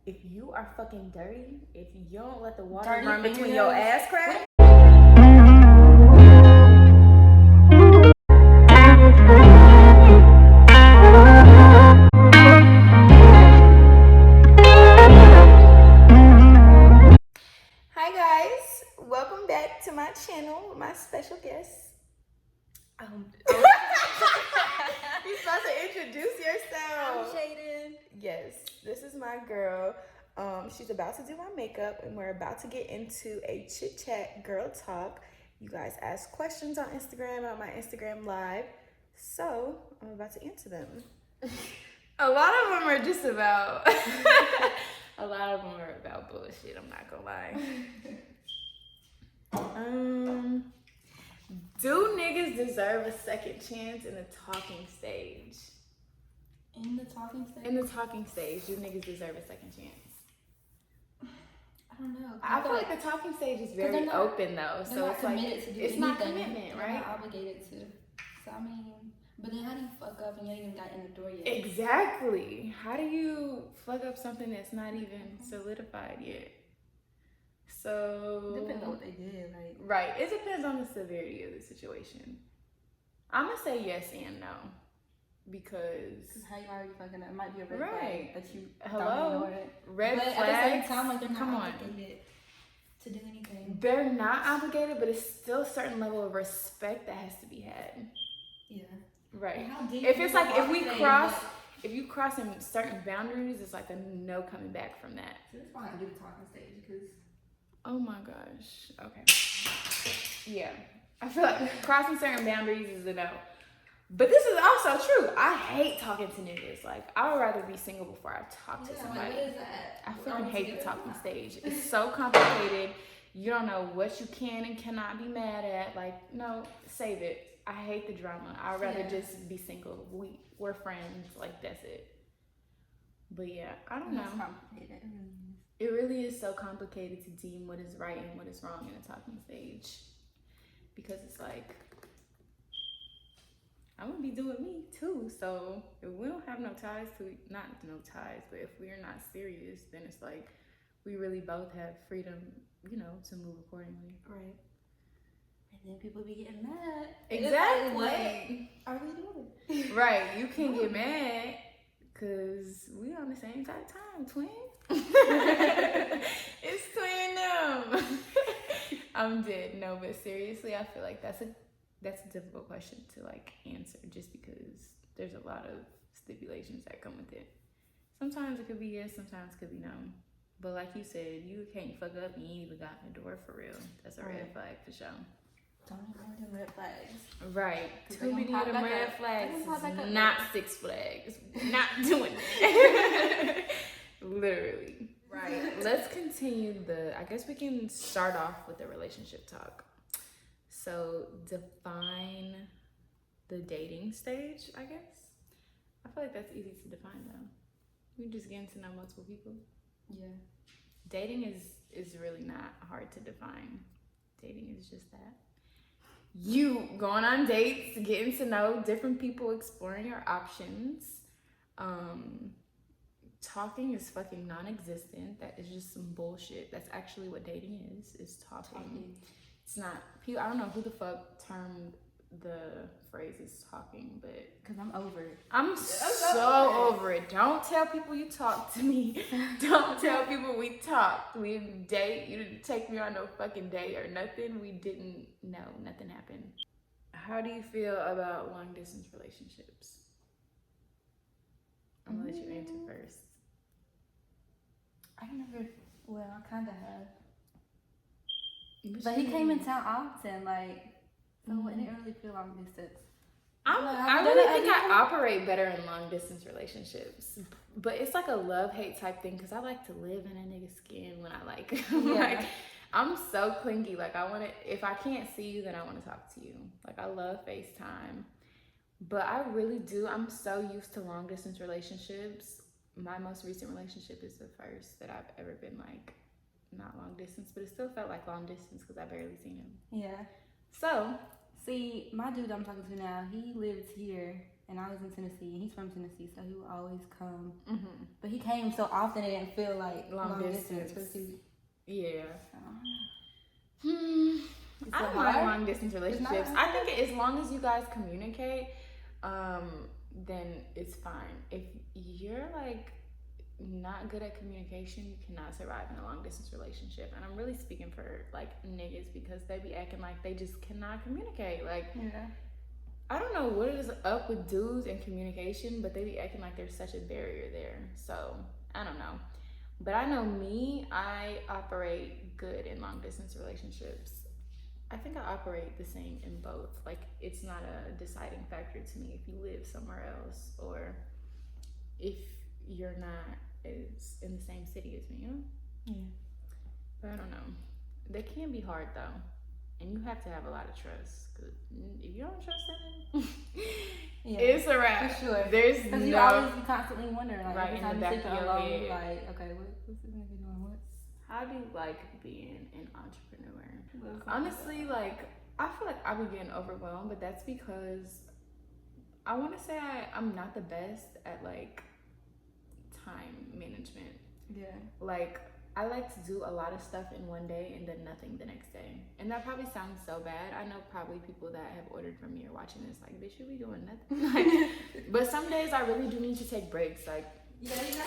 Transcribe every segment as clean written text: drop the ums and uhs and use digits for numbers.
if you are fucking dirty, if you don't let the water run between your ass crack. Hi guys, welcome back to my channel with my special guest. You're supposed to introduce yourself. I'm Shaden. Yes, this is my girl. She's about to do my makeup and we're about to get into a chit chat girl talk. You guys ask questions on Instagram on my Instagram live, so I'm about to answer them. A lot of them are just about a lot of them are about bullshit, I'm not gonna lie. Do niggas deserve a second chance in the talking stage? In the talking stage? In the talking stage, do niggas deserve a second chance? I don't know. I feel like the talking stage is very open though, so it's like it's not commitment, right? They're not obligated to. So I mean, but then how do you fuck up and you ain't even got in the door yet? Exactly. How do you fuck up something that's not even solidified yet? So depends on what they did, like. Right. It depends on the severity of the situation. I'm gonna say yes and no. Because how you already fucking up, it might be a red flag that you hello red but flags. At the same time, like they're not obligated to do anything. They're not obligated, but it's still a certain level of respect that has to be had. Yeah. Right. If it's like if you cross in certain boundaries, it's like a no coming back from that. So that's why I do the talking stage because. Oh my gosh. Okay. Yeah. I feel like crossing certain boundaries is a no. But this is also true. I hate talking to niggas. Like, I would rather be single before I talk to somebody. What is that? I fucking hate the talking stage. It's so complicated. You don't know what you can and cannot be mad at. Like, no, save it. I hate the drama. I'd rather just be single. We're friends. Like, that's it. But yeah, I don't know. It's complicated. It really is so complicated to deem what is right and what is wrong in a talking stage. Because it's like, I'm gonna be doing me too. So if we don't have no ties to, not no ties, but if we're not serious, then it's like we really both have freedom, you know, to move accordingly. Right. And then people be getting mad. Exactly. Like, what are we doing? Right. You can get mad because we on the same type of time, twin. It's twin them. I'm dead. No, but seriously, I feel like that's a difficult question to like answer just because there's a lot of stipulations that come with it. Sometimes it could be yes, sometimes it could be no. But like you said, you can't fuck up and you ain't even got in the door for real. That's a red flag for sure. Don't ignore them red flags. Right. Too many of them red flags. Not Six Flags. Not doing that. Literally. Right. Let's continue I guess we can start off with the relationship talk. So define the dating stage, I guess. I feel like that's easy to define though. We're just getting to know multiple people. Yeah. Dating is really not hard to define. Dating is just that. You going on dates, getting to know different people, exploring your options. Talking is fucking non-existent. That is just some bullshit. That's actually what dating is talking. It's not, I don't know who the fuck termed the phrase is talking, but. Because I'm over it. I'm so over it. Don't tell people you talk to me. Don't tell people we talked. We didn't date. You didn't take me on no fucking date or nothing. We didn't, no, nothing happened. How do you feel about long distance relationships? I'm gonna let you answer first. I kind of have. But he came in town often, like, so it didn't really feel long distance. I really think I operate better in long distance relationships, but it's like a love-hate type thing because I like to live in a nigga's skin when I like, like, I'm so clingy. Like, if I can't see you, then I want to talk to you. Like, I love FaceTime, but I really do. I'm so used to long distance relationships. My most recent relationship is the first that I've ever been like, not long distance, but it still felt like long distance because I barely seen him. Yeah. So, see, my dude I'm talking to now, he lives here and I was in Tennessee, and he's from Tennessee, so he would always come. Mm-hmm. But he came so often it didn't feel like long distance. Yeah. I don't like long distance relationships. I think as long as you guys communicate, then it's fine. If you're like not good at communication, you cannot survive in a long distance relationship. And I'm really speaking for like niggas, because they be acting like they just cannot communicate. Like, I don't know what is up with dudes and communication, but they be acting like there's such a barrier there. So I don't know. But I know me, I operate good in long distance relationships. I think I operate the same in both. Like, it's not a deciding factor to me if you live somewhere else or if you're not as in the same city as me, you know? Yeah. But I don't know. They can be hard though. And you have to have a lot of trust. Because if you don't trust them, it's a wrap. For sure. There's no... Because you always constantly wonder, like, right in the back of your head. Like, okay, what's this nigga doing? How do you like being an entrepreneur? Honestly, like, I feel like I be getting overwhelmed, but that's because I want to say I'm not the best at, like, time management. Yeah. Like, I like to do a lot of stuff in one day and then nothing the next day. And that probably sounds so bad. I know probably people that have ordered from me are watching this like, bitch, you be doing nothing. Like, but some days I really do need to take breaks. Like,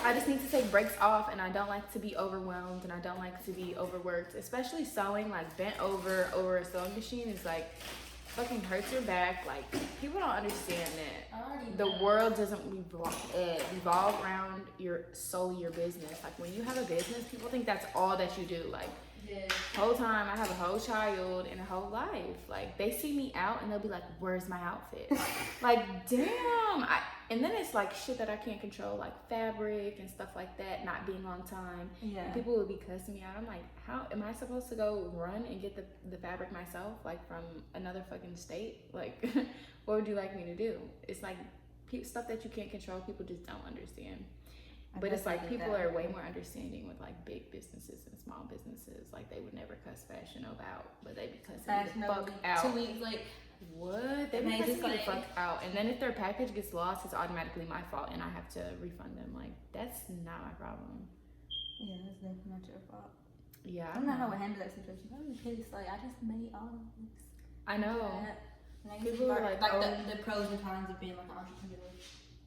I just need to take breaks off, and I don't like to be overwhelmed, and I don't like to be overworked, especially sewing. Like, bent over a sewing machine is like fucking hurts your back. Like, people don't understand that the world doesn't revolve around solely your business. Like, when you have a business, people think that's all that you do. Like, whole time I have a whole child and a whole life. Like, they see me out and they'll be like, where's my outfit? Like, damn. And then it's like shit that I can't control, like fabric and stuff like that, not being on time. Yeah. And people would be cussing me out. I'm like, how am I supposed to go run and get the fabric myself, like from another fucking state? Like, what would you like me to do? It's like stuff that you can't control, people just don't understand. But it's like people are way more understanding with like big businesses and small businesses. Like, they would never cuss Fashion Nova out, but they be cussing me the fuck out. 2 weeks, like, what? They be cussing me the fuck out. And then if their package gets lost, it's automatically my fault and I have to refund them. Like, that's not my problem. Yeah, that's definitely not your fault. Yeah. I don't know how I would handle that situation. I was pissed. Like, I just made all of this. I know. Like, people are like the pros and cons of being like an entrepreneur.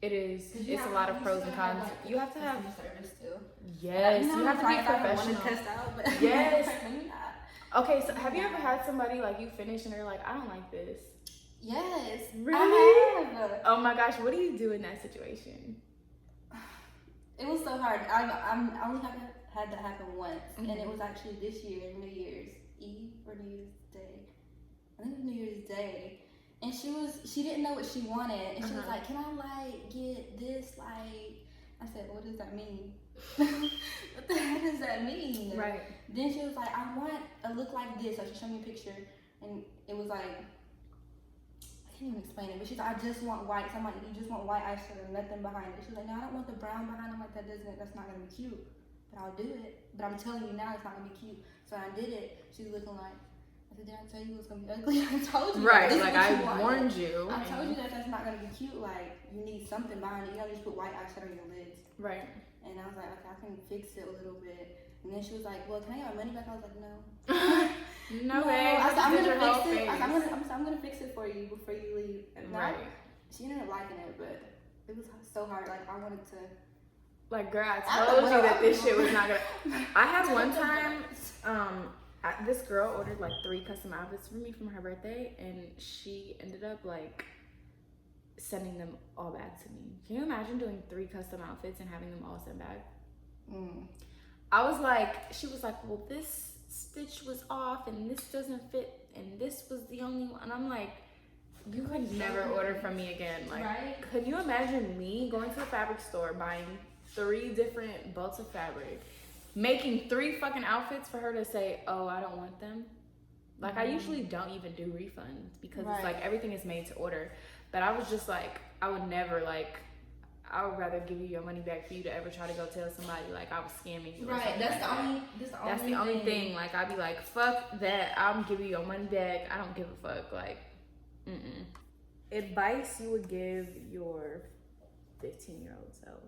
It is. It's a lot of pros and cons. Like, you have to have service too. Yes, you have to be professional. I want to test out, but yes. Okay, so have you ever had somebody like you finish and they're like, I don't like this? Yes. Really? I have. Oh my gosh, what do you do in that situation? It was so hard. I only had that happen once, and it was actually this year, New Year's Eve or New Year's Day. I think it was New Year's Day. And she didn't know what she wanted. And she was like, can I like get this? Like, I said, what does that mean? What the heck does that mean? Right. Then she was like, I want a look like this. So she showed me a picture. And it was like, I can't even explain it. But she's like, I just want white. So I'm like, you just want white eyeshadow, nothing behind it. She was like, no, I don't want the brown behind it. I'm like, that's not going to be cute. But I'll do it. But I'm telling you now, it's not going to be cute. So I did it. She was looking like, I said, did I tell you it was gonna be ugly? I told you. Right, like I warned you. I told you that's not gonna be cute. Like, you need something behind it. You don't just put white eyeshadow on your lids. Right. And I was like, okay, I can fix it a little bit. And then she was like, well, can I get my money back? I was like, no. No way. I said, I'm gonna fix it. I'm gonna fix it for you before you leave. And right. She ended up liking it, but it was so hard. Like, I wanted to. Like, girl, I told you that this shit was not gonna. I had one time, this girl ordered like 3 custom outfits for me from her birthday, and she ended up like sending them all back to me. Can you imagine doing 3 custom outfits and having them all sent back? I was like, she was like, well, this stitch was off and this doesn't fit and this was the only one. And I'm like, you could never order from me again. Like, right? Could you imagine me going to the fabric store, buying 3 different bolts of fabric, making 3 fucking outfits for her to say, oh, I don't want them? Like, I usually don't even do refunds because it's like everything is made to order. But I was just like, I would never, like, I would rather give you your money back for you to ever try to go tell somebody like I was scamming you. Right, that's the only thing. Like, I'd be like, fuck that, I'm giving you your money back. I don't give a fuck. Like, Advice you would give your 15-year-old self.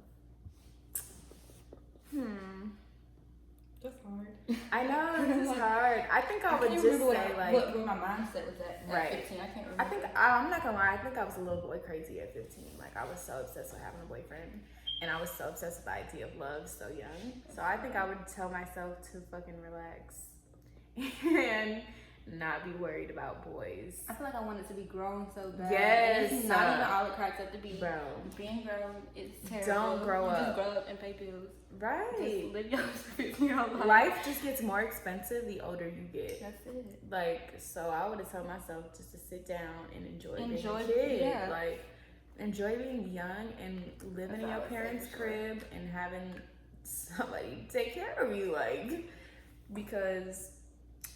That's hard. I know, it's hard. I think I would just say what my mindset was at right. 15. I can't remember. I think I'm not gonna lie. I think I was a little boy crazy at 15. Like I was so obsessed with having a boyfriend, and I was so obsessed with the idea of love so young. So I think I would tell myself to fucking relax and not be worried about boys. I feel like I wanted to be grown so bad. Yes, and it's not even all it cracks up to be. Bro, being grown is terrible. Don't grow up. Just grow up and pay bills. Right. Just live your 15-year-old life. Life just gets more expensive the older you get. That's it. Like, so I would have told myself just to sit down and enjoy being a kid. Yeah. Like, enjoy being young and living in your parents' crib and having somebody take care of you. Like, because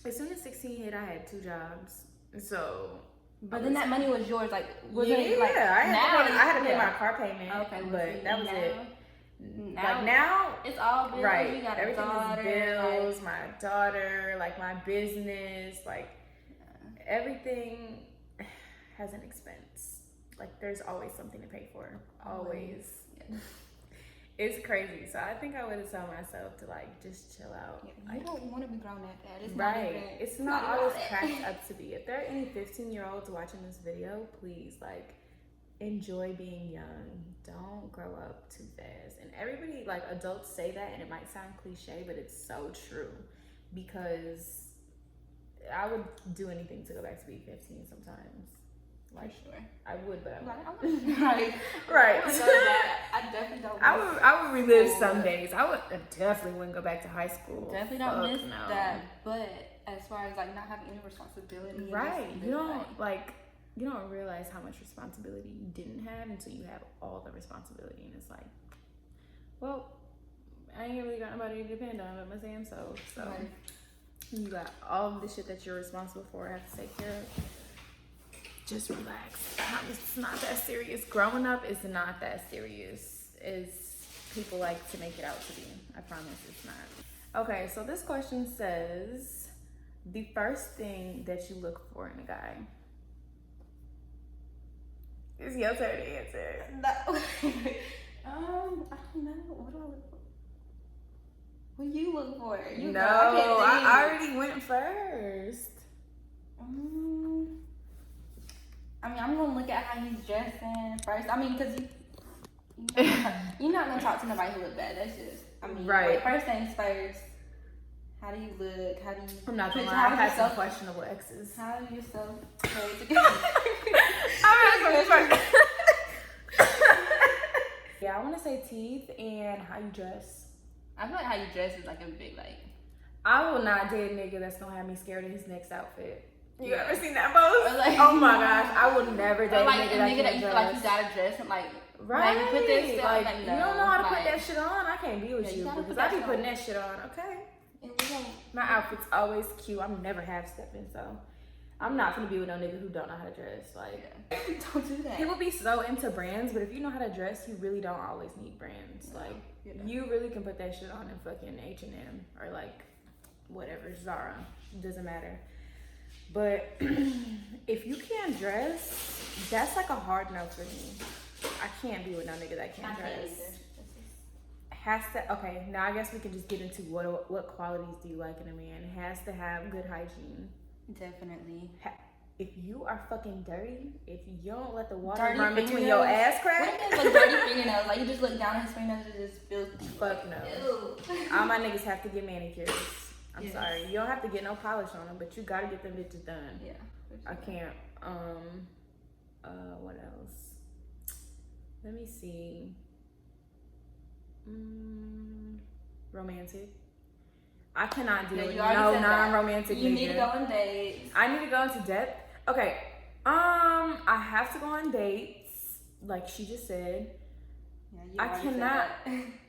as soon as 16 hit, I had 2 jobs. So. But then that money was yours. Like, I had to pay my car payment. Okay. But that was it. Now it's all bills. Right. You got everything a daughter, is bills, my daughter, like my business, like everything has an expense. Like there's always something to pay for. Always. Yeah. It's crazy. So I think I would have told myself to like just chill out. Yeah, you don't want to be grown at that. It's right. It's not always cracked up to be. If there are any 15-year-olds watching this video, please like enjoy being young. Don't grow up too fast. And everybody, like adults say that and it might sound cliche, but it's so true. Because I would do anything to go back to being 15 sometimes. Like, for sure. I would, but I wouldn't. Right. I definitely don't. I would relive some days. I definitely wouldn't go back to high school. Definitely don't miss that. But as far as like not having any responsibility, right? You don't realize how much responsibility you didn't have until you have all the responsibility, and it's like, well, I ain't really got nobody to depend on but my damn self. So right. You got all of the shit that you're responsible for. I have to take care of. Just relax. It's not that serious. Growing up is not that serious as people like to make it out to be. I promise it's not. Okay, so this question says, the first thing that you look for in a guy. It's your turn to answer. No. I don't know. What do I look for? What do you look for? I already went first. I mean, I'm gonna look at how he's dressing first. I mean, cause you're not gonna talk to nobody who look bad. That's just, I mean, right. First things first. How do you look? How do you? I'm not gonna lie. I've had some questionable exes. How do you yourself put together? Yeah, I want to say teeth and how you dress. I feel like how you dress is like a big like. I will not date a nigga that's gonna have me scared of his next outfit. You ever seen that post? Like, oh my gosh, I would never date like a nigga that you feel like you gotta dress and like right. Like, put this stuff, like no, you don't know how to put that shit on. I can't be with you because I be putting on. that shit on. Okay. My outfit's always cute. I'm never half stepping, so I'm not gonna be with no nigga who don't know how to dress. Like, don't do that. People be so into brands, but if you know how to dress, you really don't always need brands. Like, you really can put that shit on in fucking H&M or like whatever, Zara. It doesn't matter. But if you can't dress, that's like a hard no for me. I can't be with no nigga that can't dress. Okay, now I guess we can just get into what qualities do you like in a man. It has to have good hygiene. Definitely. If you are fucking dirty, if you don't let the water run between your ass crack. What if it's like dirty fingernails? Like you just look down at his fingernails and just feels fuck no. Ew. All my niggas have to get manicures. I'm sorry. You don't have to get no polish on them, but you gotta get them bitches done. Yeah. I can't. What else? Let me see. Romantic. I cannot deal with no non-romantic nigga. You need to go on dates. I need to go into depth. Okay. I have to go on dates, like she just said. Yeah, I cannot.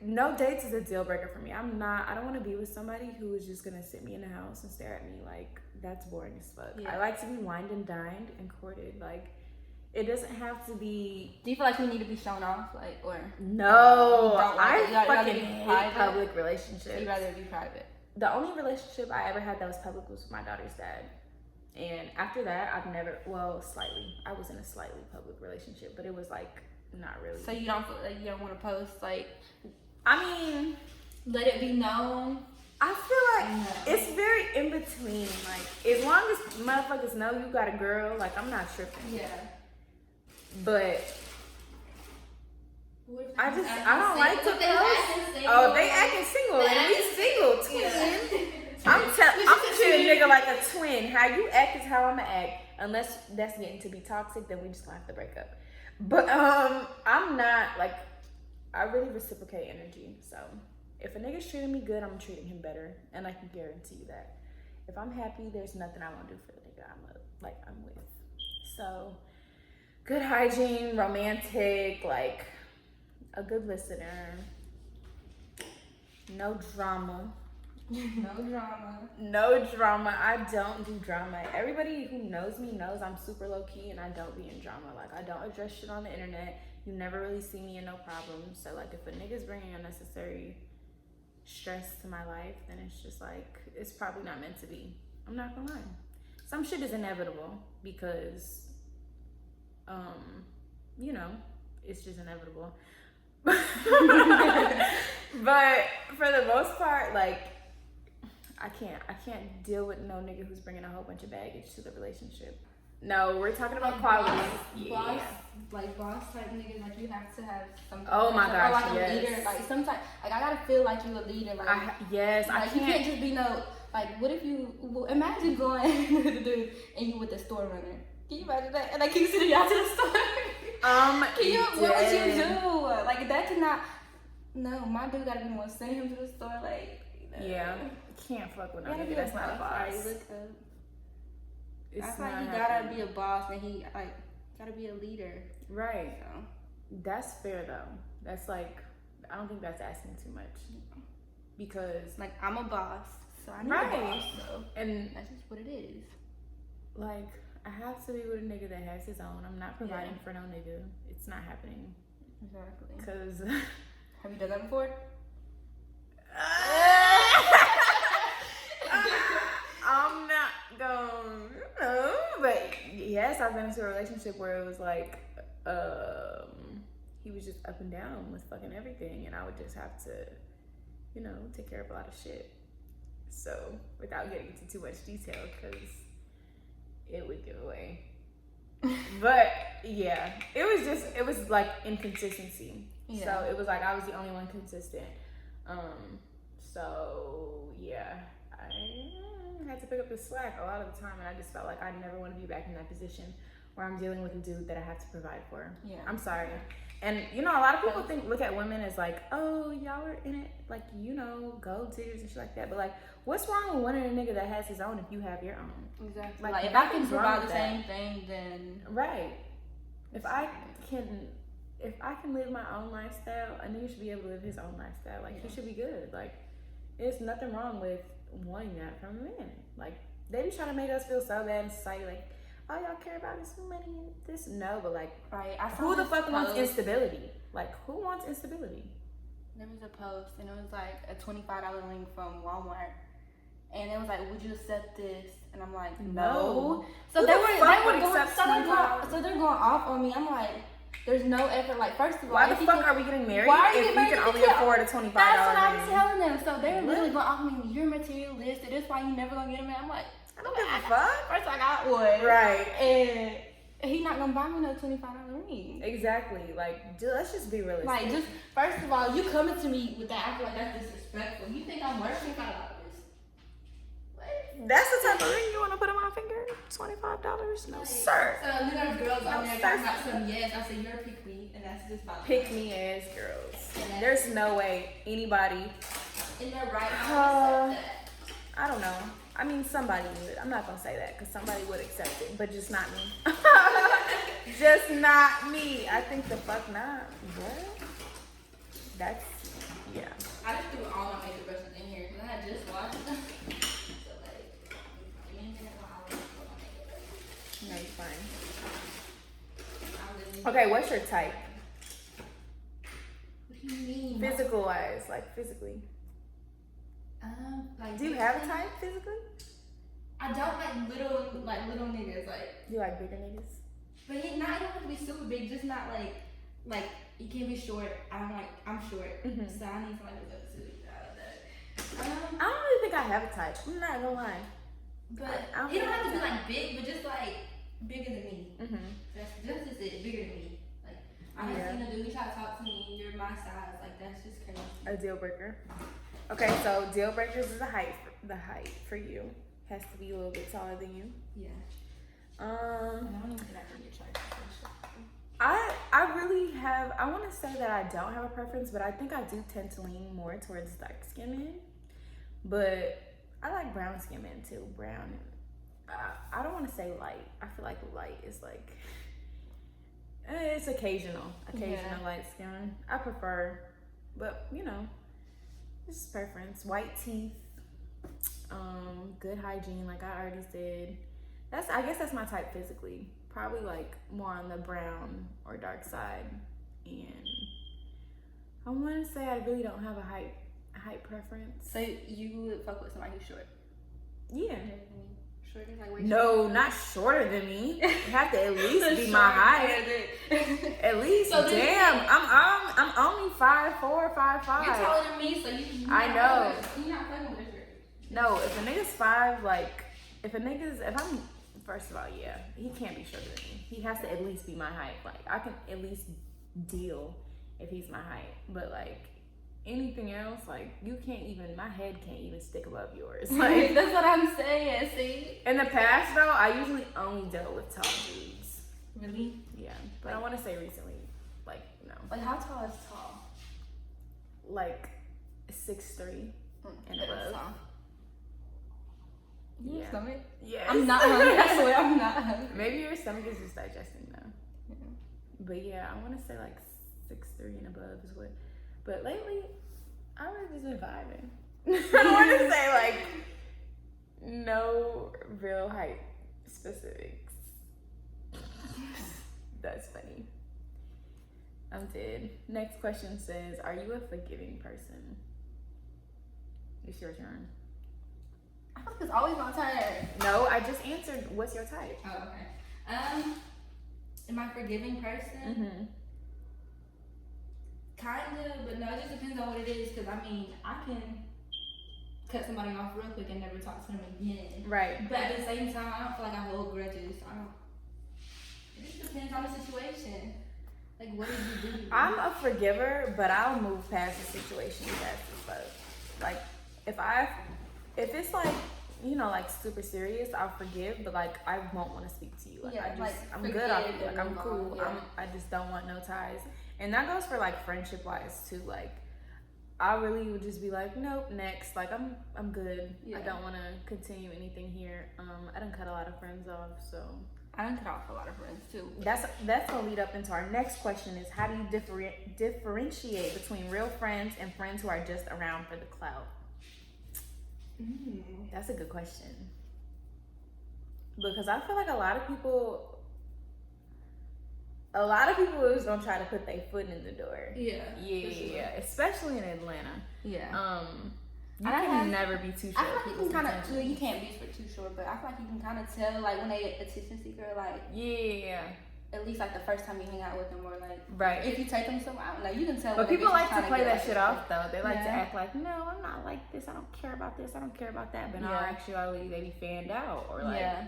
No dates is a deal breaker for me. I don't want to be with somebody who is just gonna sit me in the house and stare at me. Like, that's boring as fuck. Yeah. I like to be wined and dined and courted. Like, it doesn't have to be. Do you feel like you need to be shown off, like, or no? I fucking hate public relationships. You'd rather be private. The only relationship I ever had that was public was with my daughter's dad. And after that, I've never, well, slightly. I was in a slightly public relationship, but it was like not really. So you don't feel like you don't want to post like? I mean, let it be known. I feel like it's very in between. Like, as long as motherfuckers know you got a girl, like, I'm not tripping. Yeah. But I don't like to post. Oh, they acting single, and we single, twin. I'm treating a nigga like a twin. How you act is how I'ma act. Unless that's getting to be toxic, then we just gonna have to break up. But I'm not like, I really reciprocate energy. So if a nigga's treating me good, I'm treating him better, and I can guarantee you that. If I'm happy, there's nothing I won't do for the nigga I'm with. So good hygiene, romantic, like a good listener, no drama. No drama. I don't do drama. Everybody who knows me knows I'm super low key and I don't be in drama. Like, I don't address shit on the internet. You never really see me in no problems. So like, if a nigga's bringing unnecessary stress to my life, then it's just like, it's probably not meant to be. I'm not gonna lie. Some shit is inevitable because you know, it's just inevitable. But for the most part, like, I can't deal with no nigga who's bringing a whole bunch of baggage to the relationship. No, we're talking about quality. Boss type niggas, like you have to have something. Oh my gosh, or like yes. a leader, like sometimes, like I gotta feel like you a leader. Like I can't. You can't just be no. Like, what if you imagine going with a dude and you with the store runner? Can you imagine that? And like you sitting out to the store. What would you do? Like that cannot. No, my dude gotta be the one sending him to the store. Like, you know. Yeah, can't fuck with no nigga that's not a boss. That's like he gotta be a boss and he like gotta be a leader. Right. So. That's fair though. That's like, I don't think that's asking too much. Because like I'm a boss, so I need right. a boss. So. And that's just what it is. Like, I have to be with a nigga that has his own. I'm not providing for no nigga. It's not happening. Exactly. Because have you done that before? I'm not gonna, but yes, I've been into a relationship where it was like, he was just up and down with fucking everything, and I would just have to, you know, take care of a lot of shit. So, without getting into too much detail, because it would give away. But yeah, it was like inconsistency. Yeah. So it was like I was the only one consistent. So yeah, I had to pick up the slack a lot of the time, and I just felt like I never want to be back in that position where I'm dealing with a dude that I have to provide for. Yeah, I'm sorry. And you know, a lot of people look at women as like, oh, y'all are in it, like, you know, gold diggers and shit like that. But like, what's wrong with wanting a nigga that has his own if you have your own? Exactly. Like if I can provide the same thing, then right. If I can live my own lifestyle, a nigga should be able to live his own lifestyle. Like, he should be good. Like, there's nothing wrong with wanting that from a man. Like, they be trying to make us feel so bad in society, like, oh, y'all care about this money and this. No, but like, right. Who the fuck wants instability? Like, who wants instability? There was a post, and it was like a $25 link from Walmart. And it was like, would you accept this? And I'm like, no. So they're going off on me. I'm like, there's no effort. Like, first of all, why the fuck are we getting married if we can only afford a $25? That's what I was telling them. So they're literally going off on me. You're materialistic. That's why you never gonna get a man. I'm like, I don't give a fuck. First, I got one. Right. And he not gonna buy me no $25 ring. Exactly. Like, dude, let's just be realistic. Like, just first of all, you coming to me with that, I feel like that's disrespectful. You think I'm worth $25? That's the type of ring you want to put on my finger? $25? No, sir. So, you know, girls on there talking about some yes. I said, you're a pick me, and that's just about pick me ass girls. There's no way anybody in their right mind accept that. I don't know. I mean, somebody would. I'm not going to say that because somebody would accept it, but just not me. Just not me. I think the fuck not. What? That's, yeah. I just threw all my makeup brushes in here because I had just washed them. No, you're fine. Okay, what's your type? What do you mean? Physical wise, like physically. Like, do you have a type physically? I don't like little niggas. Like, you like bigger niggas? But it don't have to be super big. Just not like you can't be short. I'm short, so I need somebody who's up to that. I don't really think I have a type. I'm not gonna lie. But it don't have to be like big, but just like bigger than me. That's just it. Bigger than me. Like I haven't seen a dude try to talk to me. You're my size. Like that's just crazy. A deal breaker. Okay, so deal breakers is the height for you. Has to be a little bit taller than you. Yeah. I don't even think I can get charged. I really have. I want to say that I don't have a preference, but I think I do tend to lean more towards dark skin men. But I like brown skin men too. Brown. I don't want to say light. I feel like light is like it's occasional light skin. I prefer, but you know, this is preference. White teeth. Good hygiene, like I already said. I guess that's my type physically. Probably like more on the brown or dark side. And I want to say I really don't have a height preference. So you would fuck with somebody who's short? Yeah. Shorter, like way no, shorter? not shorter than me. You have to at least be my height. At least. So damn, I'm only 5'4", 5'5". You're taller than me, so you. I know. You're not fucking with her. No, if a nigga's 5, like if I'm. First of all, yeah, he can't be shorter than me. He has to at least be my height. Like, I can at least deal if he's my height. But, like, anything else, like, you can't even, my head can't even stick above yours. Like, that's what I'm saying, see? In the past, though, I usually only dealt with tall dudes. Really? Yeah. But I want to say recently, like, no. Like, how tall is tall? Like, 6'3" and above. Yeah. Stomach? Yes. I'm not hungry. I swear I'm not hungry. Maybe your stomach is just digesting though. Yeah. But yeah, I want to say like 6'3" and above is what. But lately, I've just been vibing. I want to say like no real height specifics. That's funny. I'm dead. Next question says, are you a forgiving person? It's your turn. I feel like it's always my turn. No, I just answered. What's your type? Oh, okay. Am I a forgiving person? Kinda, but no, it just depends on what it is. Cause I mean, I can cut somebody off real quick and never talk to them again. Right. But at the same time, I don't feel like I hold grudges. It just depends on the situation. Like, what did you do? I'm a forgiver, but I'll move past the situation fast as fuck. Like, if it's like, you know, like super serious, I'll forgive, but like I won't want to speak to you. Like I'm good off you. Like I'm cool. Yeah. I just don't want no ties. And that goes for like friendship wise too. Like I really would just be like, nope, next. Like I'm good. Yeah. I don't want to continue anything here. I done cut a lot of friends off, so. I done cut off a lot of friends too. That's gonna lead up into our next question is how do you differentiate between real friends and friends who are just around for the clout? That's a good question. Because I feel like a lot of people is gonna try to put their foot in the door. Yeah. Yeah. Especially in Atlanta. Yeah. You can never be too short. I feel like you can kind of, you can't be too short, but I feel like you can kind of tell, like, when they attention seeker, like. Yeah. At least, like, the first time you hang out with them, or, like. Right. If you take them somewhere out, like, you can tell. But people like to play that shit off, though. They like to act like, no, I'm not like this. I don't care about this. I don't care about that. But in all actuality, they be fanned out. Or, like. Yeah.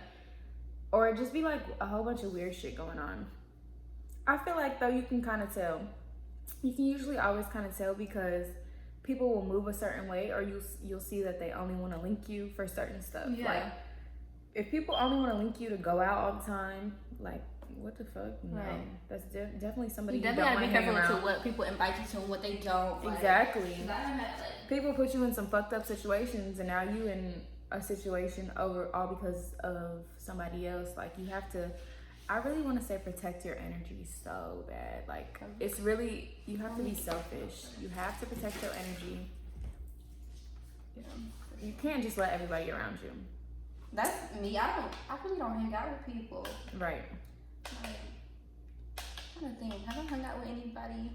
Or it just be, like, a whole bunch of weird shit going on. I feel like, though, you can kind of tell. You can usually always kind of tell because people will move a certain way, or you'll see that they only want to link you for certain stuff. Yeah. Like, if people only want to link you to go out all the time, like, what the fuck? No. Right. That's definitely somebody you don't want to hang around. You definitely have to be careful to what people invite you to and what they don't. Like, exactly. People put you in some fucked up situations, and now you in a situation over all because of somebody else. Like, you have to. I really want to say protect your energy so bad. Like, it's really, you have to be selfish. You have to protect your energy. Yeah. You can't just let everybody around you. That's me. I really don't hang out with people. Right. Like, I'm trying to think. Have I hung out with anybody?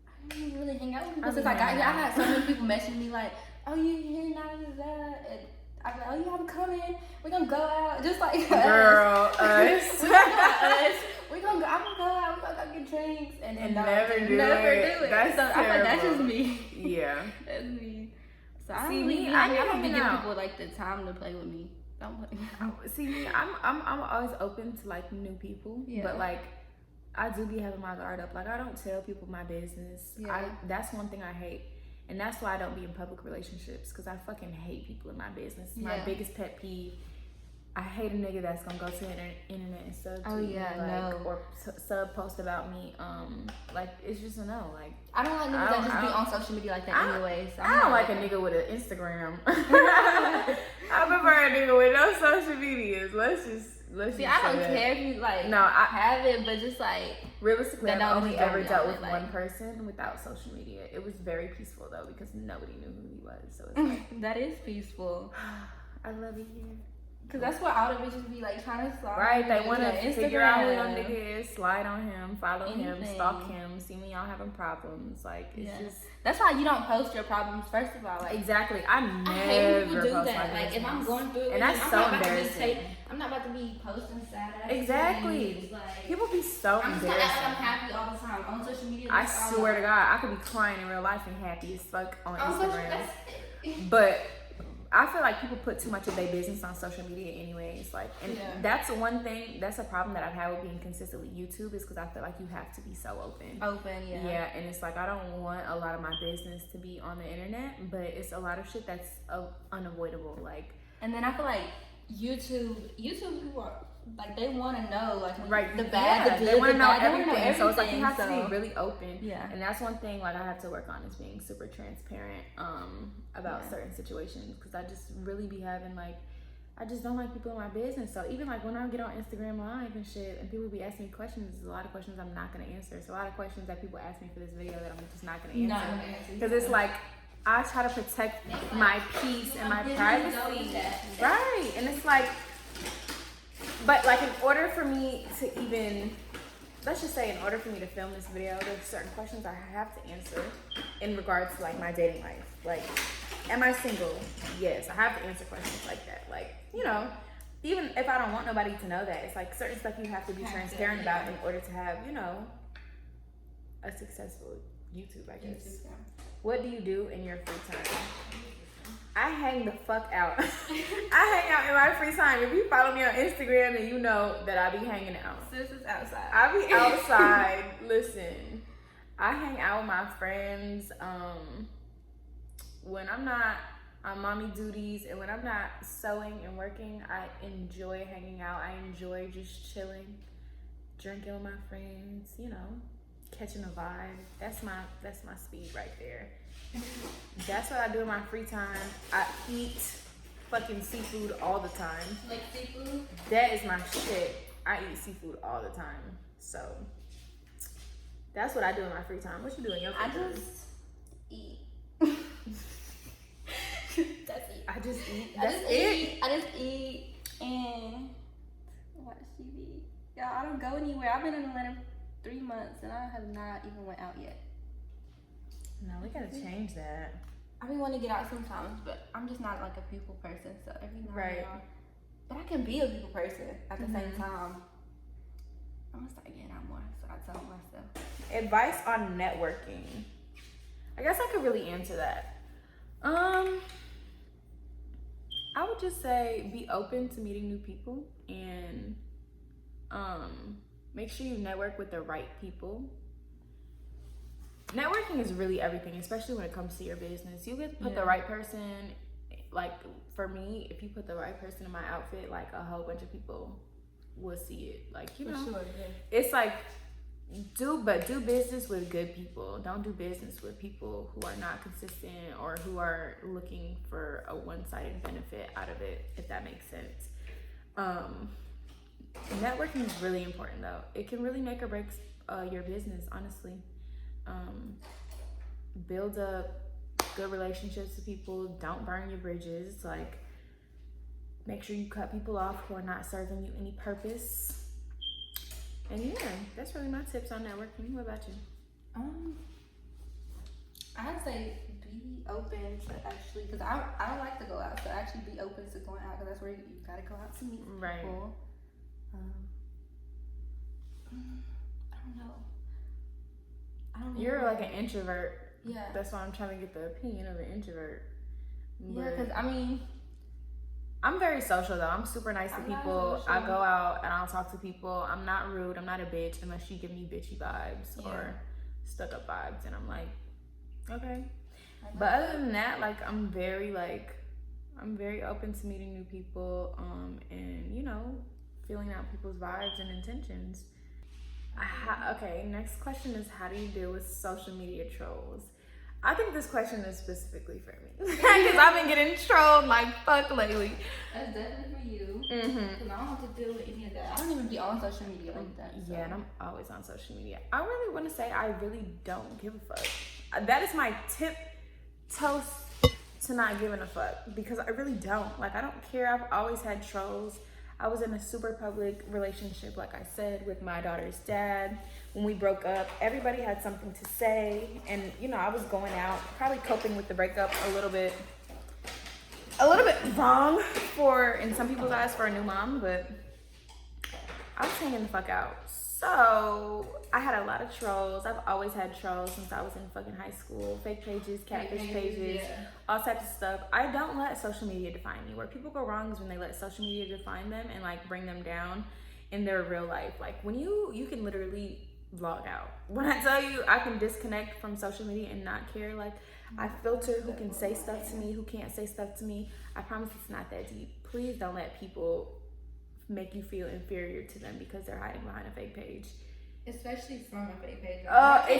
I didn't really hang out with people since I got here. I had so many people messaging me like, oh, you here now? And I'd be like, oh, yeah, I'm coming. We're gonna go out. Just like girl, us. We're gonna go. I'm gonna go out. We're gonna go get drinks. And never do it. That's so terrible. I feel like that's just me. Yeah. That's me. So I See, don't really, I don't hang give out. people like the time to play with me. Don't play. See me, I'm always open to like new people, but like I do be having my guard up. Like I don't tell people my business. That's one thing I hate, and that's why I don't be in public relationships, because I fucking hate people in my business. My biggest pet peeve. I hate a nigga that's gonna go to the internet and sub tweet me, or sub post about me. Like it's just a no. Like I don't like niggas that just be on social media like that anyway. So I don't like a nigga with an Instagram. I prefer a nigga with no social medias. Let's just see. I don't care if you like. No, I have it, but just like realistically, I've only ever dealt with one person without social media. It was very peaceful though, because nobody knew who he was. So it's like that is peaceful. I love it here. Cause that's what all the bitches be like trying to slide. Right, they want to figure out who your nigga is, slide on him, follow him, stalk him, see when y'all having problems. Like it's just that's why you don't post your problems first of all. Like exactly, I hate when people do post that. my like if I'm going through it, and that's so embarrassing. I'm not about to be posting sad ass. Exactly. Like, people be so I'm embarrassing. just like I'm happy all the time on social media. I swear to God, I could be crying in real life and happy as fuck on Instagram. But I feel like people put too much of their business on social media anyways. Like, and that's one thing, that's a problem that I've had with being consistent with YouTube, is because I feel like you have to be so open. Yeah, and it's like I don't want a lot of my business to be on the internet, but it's a lot of shit that's unavoidable. Like, and then I feel like YouTube people are like, they want to know like the bad, the good, they want to know everything. So it's like you have to be really open. Yeah, and that's one thing like I have to work on, is being super transparent about certain situations, because I just really be having like, I just don't like people in my business. So even like when I get on Instagram Live and shit, and people be asking me questions, there's a lot of questions I'm not gonna answer. So a lot of questions that people ask me for this video that I'm just not gonna answer, because it's like I try to protect my peace and my privacy. Right, and it's like, but like in order for me to even, let's just say in order for me to film this video, there's certain questions I have to answer in regards to like my dating life. Like, am I single? Yes, I have to answer questions like that. Like, you know, even if I don't want nobody to know that, it's like certain stuff you have to be transparent about in order to have, you know, a successful YouTube, I guess. What do you do in your free time? I hang the fuck out. I hang out in my free time. If you follow me on Instagram, then you know that I be hanging out. Sis is outside. I be outside. Listen, I hang out with my friends. When I'm not on mommy duties and when I'm not sewing and working, I enjoy hanging out. I enjoy just chilling, drinking with my friends, you know, catching a vibe. That's my speed right there. That's what I do in my free time. I eat fucking seafood all the time. Like seafood? That is my shit. I eat seafood all the time. So that's what I do in my free time. What you do in your free time? I just eat. That's it. I just eat. I just eat and watch TV. Y'all, I don't go anywhere. I've been in Atlanta 3 months and I have not even went out yet. No, we gotta change that. I be wanting to get out sometimes, but I'm just not like a people person. So every now and then, but I can be a people person at the same time. I'm gonna start getting out more, so I tell myself. Advice on networking. I guess I could really answer that. I would just say be open to meeting new people and make sure you network with the right people. Networking is really everything, especially when it comes to your business. You could put the right person, like for me, if you put the right person in my outfit, like a whole bunch of people will see it. Like, you know, it's like, do business with good people. Don't do business with people who are not consistent or who are looking for a one-sided benefit out of it, if that makes sense. Networking is really important though. It can really make or break your business, honestly. Build up good relationships with people. Don't burn your bridges. Like, make sure you cut people off who are not serving you any purpose. And yeah, that's really my tips on networking. What about you? I'd say be open to actually, because I don't like to go out, so actually be open to going out, because that's where you gotta go out to meet people. I don't know. You're like an introvert. Yeah. That's why I'm trying to get the opinion of an introvert. Yeah, because I mean, I'm very social though. I'm super nice to people. I go out and I'll talk to people. I'm not rude. I'm not a bitch unless you give me bitchy vibes or stuck up vibes, and I'm like, okay. But other than that, like I'm very open to meeting new people, and you know, feeling out people's vibes and intentions. Okay, next question is, how do you deal with social media trolls? I think this question is specifically for me because I've been getting trolled like fuck lately. That's definitely for you. Because I don't have to deal with any of that. I don't even be on social media like that. So. Yeah, and I'm always on social media. I really want to say I really don't give a fuck. That is my tip toast to not giving a fuck, because I really don't. Like, I don't care. I've always had trolls. I was in a super public relationship, like I said, with my daughter's dad. When we broke up, everybody had something to say, and you know, I was going out, probably coping with the breakup a little bit wrong in some people's eyes for a new mom, but I was hanging the fuck out. So I had a lot of trolls. I've always had trolls since I was in fucking high school. Fake pages, catfish pages, all types of stuff. I don't let social media define me. Where people go wrong is when they let social media define them and like bring them down in their real life. Like when you can literally log out. When I tell you I can disconnect from social media and not care, like I filter who can say stuff to me, who can't say stuff to me. I promise it's not that deep. Please don't let people make you feel inferior to them because they're hiding behind a fake page. Especially from a fake page.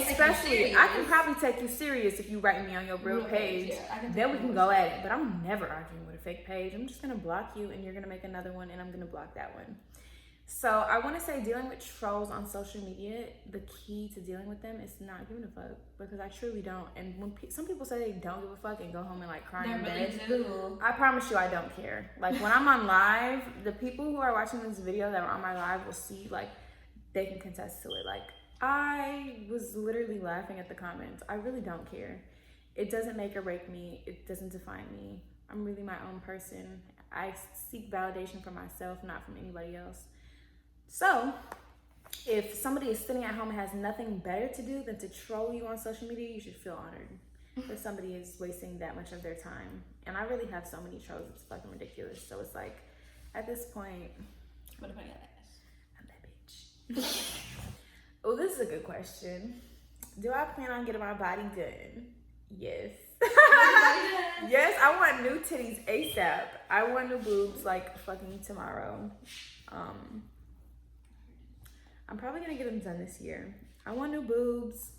Especially, I can probably take you serious if you write me on your real page. Then we can go at it. But I'm never arguing with a fake page. I'm just gonna block you, and you're gonna make another one, and I'm gonna block that one. So I want to say, dealing with trolls on social media, the key to dealing with them is not giving a fuck, because I truly don't. And when some people say they don't give a fuck and go home and like cry in bed, I promise you I don't care. Like when I'm on live, the people who are watching this video that are on my live will see, like they can contest to it. Like I was literally laughing at the comments. I really don't care. It doesn't make or break me. It doesn't define me. I'm really my own person. I seek validation from myself, not from anybody else. So, if somebody is sitting at home and has nothing better to do than to troll you on social media, you should feel honored that somebody is wasting that much of their time. And I really have so many trolls, it's fucking ridiculous. So it's like, at this point, what if I got ass? I'm that bitch. Oh, this is a good question. Do I plan on getting my body done? Yes. Yes, I want new titties ASAP. I want new boobs like fucking tomorrow. I'm probably gonna get them done this year. I want new boobs,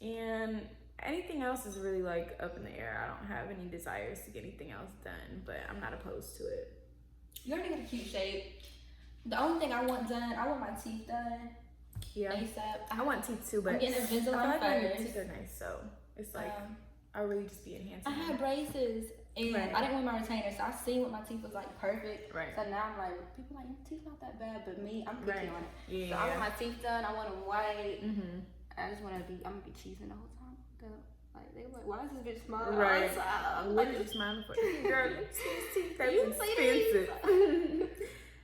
and anything else is really like up in the air. I don't have any desires to get anything else done, but I'm not opposed to it. You already got a cute shape. The only thing I want done, I want my teeth done. Yeah. ASAP. I want teeth too, but I'm getting Invisalign I like my first. teeth are nice, so it's like I'll really just be enhancing. I had braces. And I didn't want my retainers, so I seen what my teeth was like perfect. Right. So now I'm like, people like, your teeth not that bad, but me, I'm picky on it. Yeah. So I want my teeth done. I want them white. I just want to be. I'm gonna be cheesing the whole time. Like they were like, why is this bitch smiling? Right. What are you smiling for? Girl, these teeth that's expensive.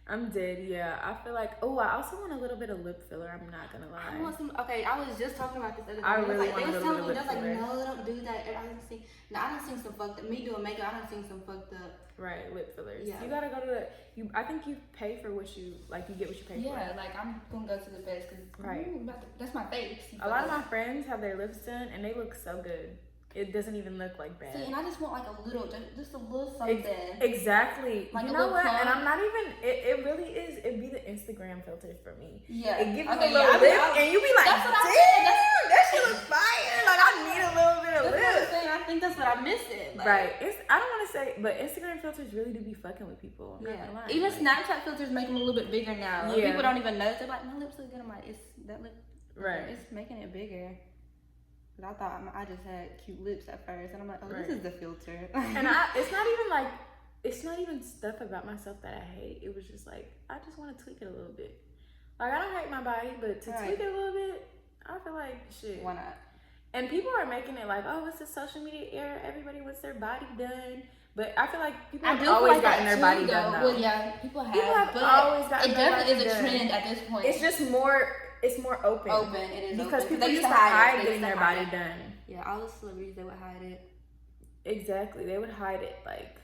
I'm dead. Yeah, I feel like. Oh, I also want a little bit of lip filler. I'm not gonna lie. I want some. Okay, I was just talking about this other day. I really want they was a telling little me, bit they was of like, lip filler. no, don't do that. And I didn't see. Now I done seen some fucked up. Me doing makeup, I done seen some fucked up. Right, lip fillers. Yeah. You gotta go to the. I think you pay for what you like. You get what you pay for. Yeah, like I'm gonna go to the best because that's my face. A lot of my friends have their lips done and they look so good. It doesn't even look like bad. See, and I just want like a little, just a little something. Exactly. Like you know what? And I'm not even. It really is. It'd be the Instagram filter for me. Yeah. It gives you a little lip, and you be like, that's what damn, that shit looks fire. Like I need a little bit of lip. I think that's what I'm missing. Like, right. I don't want to say, but Instagram filters really do be fucking with people. I'm not gonna lie. Even Snapchat filters make them a little bit bigger now. Yeah. People don't even notice. They're like, my lips look good. I'm like, it's that lip. Right. It's making it bigger. I thought I just had cute lips at first, and I'm like, oh, this is the filter. And it's not even stuff about myself that I hate. It was just like, I just want to tweak it a little bit. Like, I don't hate my body, but to tweak it a little bit, I feel like shit. Why not? And people are making it like, oh, it's the social media era. Everybody wants their body done. But I feel like people have always gotten their body done, though. Well, yeah, people have always gotten their body done. It definitely is a trend at this point. It's just more, it's more open. It is because open. people used to hide getting their body done. Yeah, all the celebrities, they would hide it. Exactly. They would hide it. Like,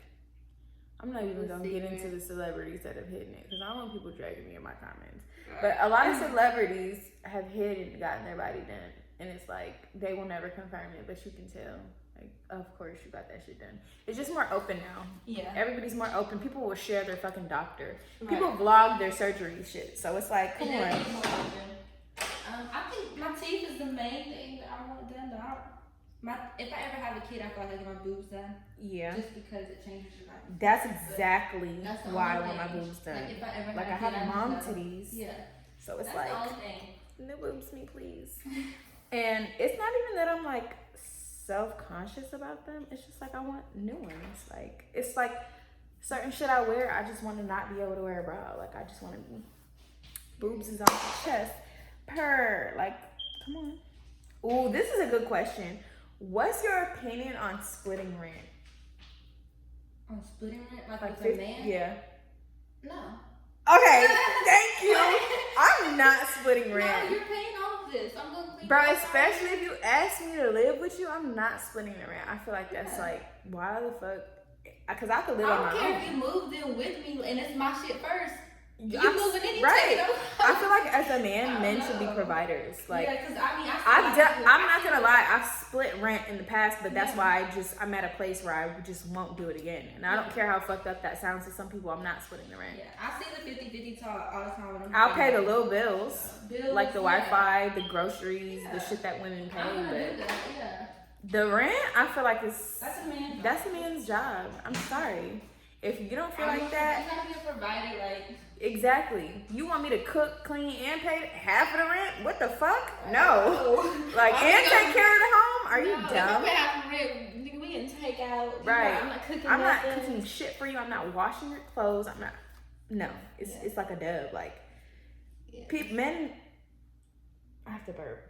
I'm not even going to get into the celebrities that have hidden it because I don't want people dragging me in my comments. But a lot of celebrities have hidden and gotten their body done. And it's like, they will never confirm it, but you can tell. Like, of course you got that shit done. It's just more open now. Yeah. Everybody's more open. People will share their fucking doctor. Right. People vlog their surgery shit. So it's like, come on. I think my teeth is the main thing that I want done. If I ever have a kid, I feel like I get my boobs done. Yeah. Just because it changes your life. That's exactly why I want my boobs done. Like if I ever like I have mom titties. Yeah. So it's that's like, the only thing. No boobs me, please. And it's not even that I'm like self-conscious about them. It's just like I want new ones. Like it's like certain shit I wear, I just want to not be able to wear a bra. Like I just want to be boobs is on my chest. Like, come on. Ooh, this is a good question. What's your opinion on splitting rent? On splitting rent? Like with a man? Yeah. No. Okay, thank you. I'm not splitting rent. No, you're paying all of this. I'm going to clean. Bro, especially if you ask me to live with you, I'm not splitting the rent. I feel like that's like, why the fuck? Because I could live on my own. I don't care if you moved in with me and it's my shit first. You moving in, right? I feel like as a man, men should be providers. Like, yeah, because I mean, I'm not gonna lie. I've split rent in the past, but that's why I'm at a place where I just won't do it again. And I don't care how fucked up that sounds to some people. I'm not splitting the rent. Yeah, I see the 50-50 talk all the time. When I'll pay the little bills, like the Wi-Fi, the groceries, the shit that women pay. But the rent, I feel like that's a man's job. I'm sorry. If you don't feel like that, you gotta be a provider, like. Exactly. You want me to cook, clean, and pay half of the rent? What the fuck? No. Like, and take care of the home? Are you dumb? If half of the rent, we can take out. Right. I'm not cooking shit for you. I'm not washing your clothes. I'm not. No. It's like a dub. Like, men. I have to burp.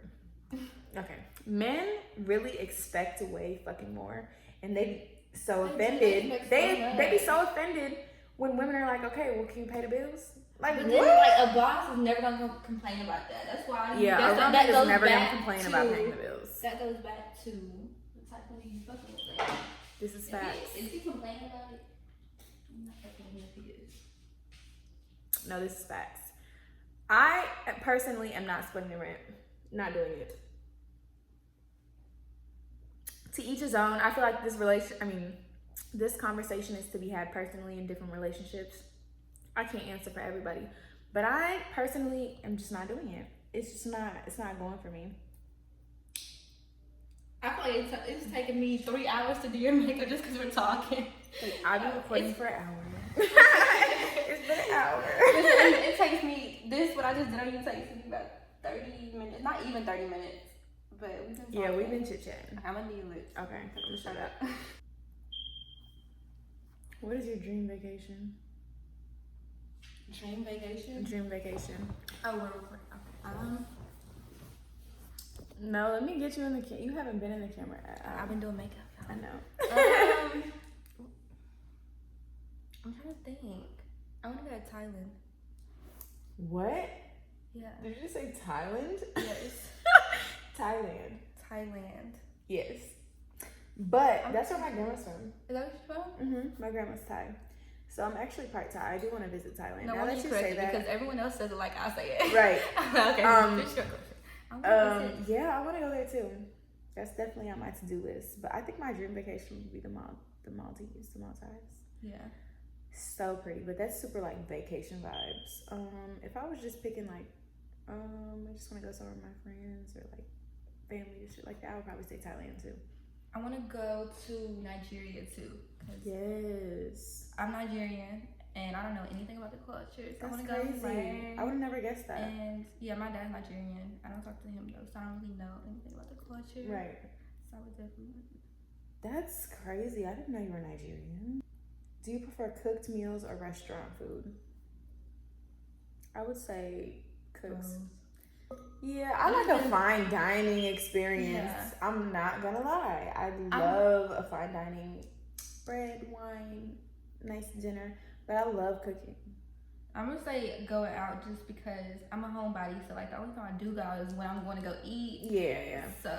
Okay. Men really expect way fucking more, and they so offended. They be so offended. When women are like, okay, well, can you pay the bills? Like, but what? Then, like, a boss is never gonna complain about that. That's why. Yeah, a woman is never gonna complain about paying the bills. That goes back to the type of you fucking with. This is facts. Is he complaining about it? I'm not fucking if he is. No, this is facts. I personally am not splitting the rent. Not doing it. To each his own. I feel like this conversation is to be had personally in different relationships. I can't answer for everybody, but I personally am just not doing it. It's not going for me. I feel like it's taking me 3 hours to do your makeup just because we're talking. Like, I've been recording for an hour. It's been an hour. It takes me, what I just did on you takes me about 30 minutes. Not even 30 minutes, but we've been talking. Yeah, we've been chit-chatting. I'm gonna need it. Okay, I'm gonna shut up. What is your dream vacation? Dream vacation? Dream vacation. Oh, we're recording. Okay. No, let me get you in the camera. You haven't been in the camera. I've been doing makeup. I know. I'm trying to think. I want to go to Thailand. What? Yeah. Did you just say Thailand? Yes. Thailand. Yes. But that's where my grandma's from. Is that what you're from? Mm-hmm. My grandma's Thai. So I'm actually part Thai. I do want to visit Thailand. No, now that you say that, because everyone else says it like I say it. Right. Okay. Yeah, I want to go there too. That's definitely on my to-do list. But I think my dream vacation would be the Maldives. Yeah. So pretty, but that's super like vacation vibes. If I was just picking like, I just want to go somewhere with my friends or like family and shit like that, I would probably say Thailand too. I want to go to Nigeria too. Yes. I'm Nigerian and I don't know anything about the culture. So that's I crazy. Go learn. I would have never guessed that. And yeah, my dad's Nigerian. I don't talk to him though, so I don't really know anything about the culture. Right. So I would definitely. That's crazy. I didn't know you were Nigerian. Do you prefer cooked meals or restaurant food? I would say cooked. Yeah, I like a fine dining experience. Yeah. I'm not gonna lie. I love a fine dining, bread, wine, nice dinner, but I love cooking. I'm gonna say going out just because I'm a homebody, so like the only time I do go out is when I'm going to go eat. Yeah. So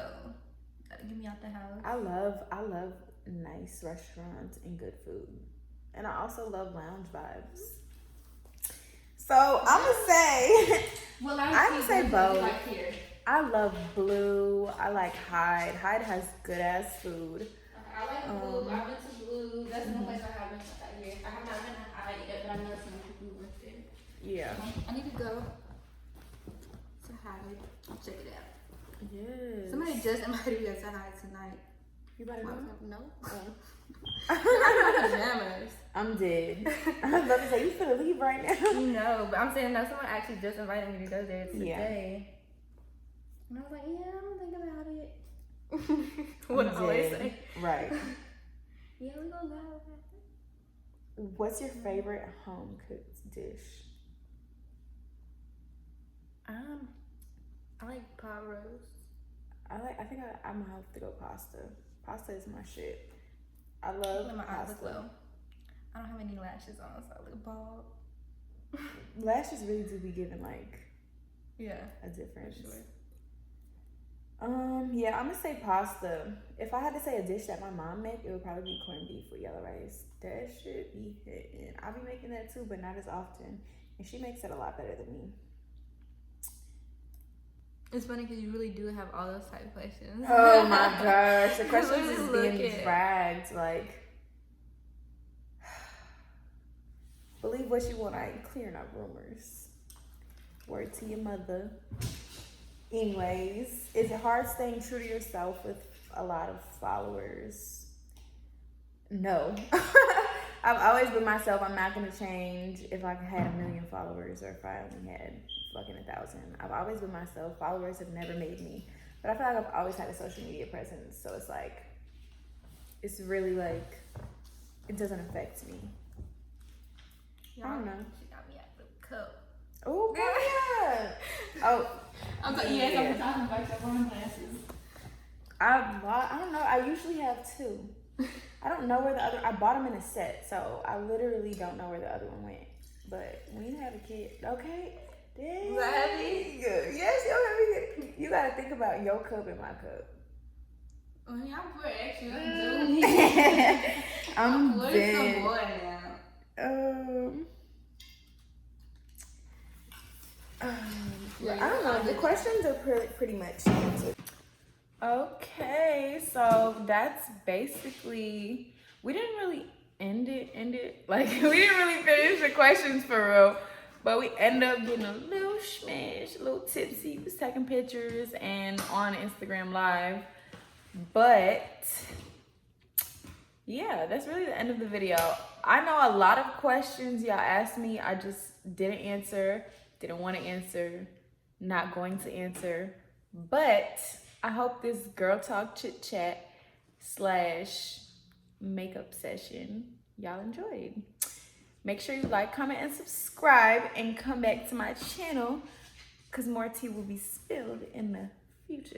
gotta get me out the house. I love nice restaurants and good food, and I also love lounge vibes. So I'm gonna say, I'm gonna say both. Like here? I love Blue. I like Hyde. Hyde has good ass food. Okay, I like Blue. I've been to Blue. That's one place I haven't been that year. I have not been to Hyde yet, but I know some people who went there. Yeah. I need to go to Hyde. I'll check it out. Yes. Somebody just invited me to Hyde tonight. You better go? No. I'm in pajamas. I'm dead. I was about to say, you finna leave right now. No, but I'm saying no, someone actually just invited me to go there today. Yeah. And I was like, yeah, I'm gonna think about it. What I always say. Right. Yeah, we gonna go. What's your favorite home cooked dish? I like pot roast. I think I'm gonna have to go pasta. Pasta is my shit. I love my pasta. eyes look low. I don't have any lashes on, so I look bald. Lashes really do be giving like a difference. Sure. Yeah, I'm gonna say pasta. If I had to say a dish that my mom make, it would probably be corned beef with yellow rice. That shit be hitting. I'll be making that too, but not as often. And she makes it a lot better than me. It's funny because you really do have all those type of questions. Oh my gosh, the questions is being dragged. Like, believe what you want. I ain't clearing up rumors. Word to your mother. Anyways, is it hard staying true to yourself with a lot of followers? No. I've always been myself. I'm not gonna change if I had 1 million followers or if I only had fucking 1,000. I've always been myself. Followers have never made me. But I feel like I've always had a social media presence. So it's like, it's really like, it doesn't affect me. I don't know. She got me at the cup. Oh, yeah. Oh. I'm talking about your wine glasses. I don't know. I usually have 2. I don't know where the other. I bought them in a set, so I literally don't know where the other one went. But when you have a kid, okay. Dang. Was that heavy? Yes, you're heavy. You gotta think about your cup and my cup. I mean, I'm put extra. I'm dead. Some more now. I don't know. The questions are pretty much answered. Okay, so that's basically, we didn't really end it. Like, we didn't really finish the questions for real, but we ended up getting a little smash, a little tipsy. We was taking pictures and on Instagram Live, but yeah, that's really the end of the video. I know a lot of questions y'all asked me, I just didn't answer, didn't want to answer, not going to answer, but I hope this girl talk chit chat / makeup session y'all enjoyed. Make sure you like, comment, and subscribe, and come back to my channel because more tea will be spilled in the future.